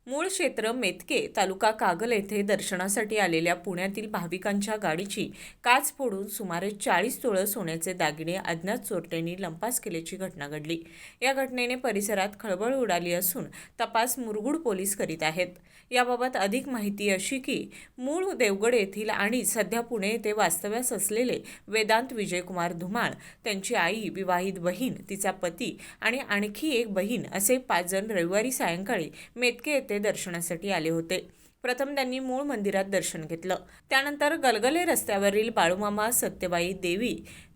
मूळ क्षेत्र मेतके, तालुका कागल येथे दर्शनासाठी आलेल्या पुण्यातील भाविकांच्या गाडीची काच फोडून सुमारे 40 तोळे सोन्याचे दागिने अज्ञात चोरट्यांनी लंपास केल्याची घटना घडली। या घटनेने परिसरात खळबळ उडाली असून तपास मुरगुड पोलीस करीत आहेत। याबाबत अधिक माहिती अशी की मूळ देवगड येथील आणि सध्या पुणे येथे वास्तव्यास असलेले वेदांत विजयकुमार धुमाळ, त्यांची आई, विवाहित बहीण, तिचा पती आणि आणखी एक बहीण असे 5 जण रविवारी सायंकाळी मेतके येथे दर्शनासाठी आले होते। प्रथम त्यांनी मूळ मंदिरात दर्शन घेतलं। त्यानंतर गलगले रस्त्यावरील बाळूमामा सत्यबाई देवी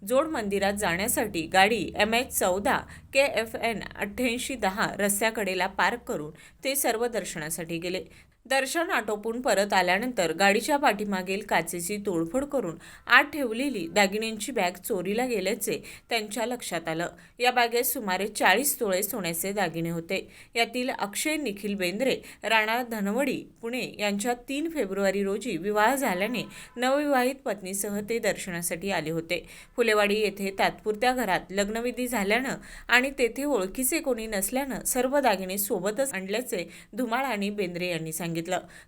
जोड मंदिरात जाण्यासाठी गाडी MH14 KFN 8810 रस्त्याकडेला पार्क करून ते सर्व दर्शनासाठी गेले। दर्शन आटोपून परत आल्यानंतर गाडीच्या पाठीमागील काचेची तोडफोड करून आत ठेवलेली दागिन्यांची बॅग चोरीला गेल्याचे त्यांच्या लक्षात आलं। या बॅगेत सुमारे 40 तोळे सोन्याचे दागिने होते। यातील अक्षय निखिल बेंद्रे, राणा धनवडी, पुणे यांच्या 3 फेब्रुवारी रोजी विवाह झाल्याने नवविवाहित पत्नीसह ते दर्शनासाठी आले होते। फुलेवाडी येथे तात्पुरत्या घरात लग्नविधी झाल्यानं आणि तेथे ओळखीचे कोणी नसल्यानं सर्व दागिने सोबतच आणल्याचे धुमाळ आणि बेंद्रे यांनी सांगितलं।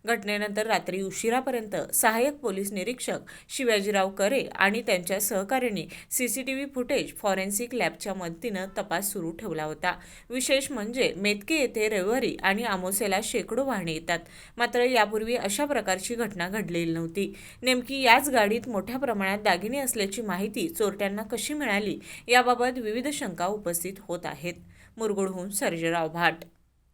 घटनेनंतर रात्री उशिरापर्यंत सहाय्यक पोलीस निरीक्षक शिवाजीराव करे आणि त्यांच्या सहकाऱ्यांनी CCTV फुटेज फॉरेन्सिक लॅबच्या मदतीनं तपास सुरू ठेवला होता। विशेष म्हणजे मेतके येथे रविवारी आणि अमावास्येला शेकडो वाहने येतात, मात्र यापूर्वी अशा प्रकारची घटना घडलेली नव्हती। नेमकी याच गाडीत मोठ्या प्रमाणात दागिने असल्याची माहिती चोरट्यांना कशी मिळाली याबाबत विविध शंका उपस्थित होत आहेत। मुरगुडहून सर्जेराव भाट।